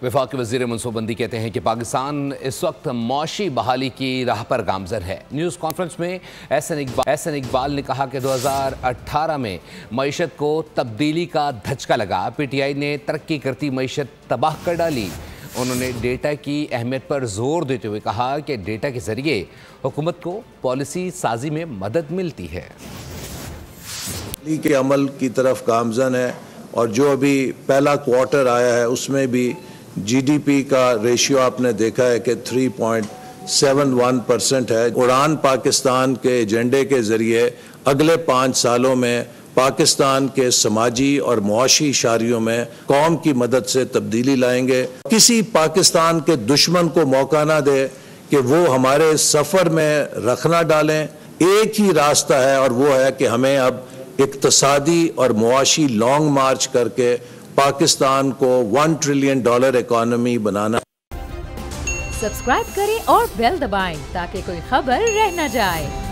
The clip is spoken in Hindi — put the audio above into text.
वफाकी वज़ीर मनसूबबंदी कहते हैं कि पाकिस्तान इस वक्त मौशी बहाली की राह पर गामजन है। न्यूज़ कॉन्फ्रेंस में एहसन इकबाल ने कहा कि 2018 में मईशत को तब्दीली का धचका लगा। PTI ने तरक्की करती मईशत तबाह कर डाली। उन्होंने डेटा की अहमियत पर जोर देते हुए कहा कि डेटा के ज़रिए हुकूमत को पॉलिसी साजी में मदद मिलती है। के अमल की तरफ गामजन है और जो अभी पहला क्वार्टर आया है उसमें भी GDP का रेशियो आपने देखा है कि 3.71% है। उड़ान पाकिस्तान के एजेंडे के ज़रिए अगले 5 सालों में पाकिस्तान के समाजी और मुआशी इशारियों में कौम की मदद से तब्दीली लाएंगे। किसी पाकिस्तान के दुश्मन को मौका ना दे कि वो हमारे सफ़र में रखना डालें। एक ही रास्ता है और वो है कि हमें अब इक्तसादी और मुआशी लॉन्ग मार्च करके पाकिस्तान को $1 ट्रिलियन इकोनॉमी बनाना। सब्सक्राइब करें और बेल दबाएं ताकि कोई खबर रह न जाए।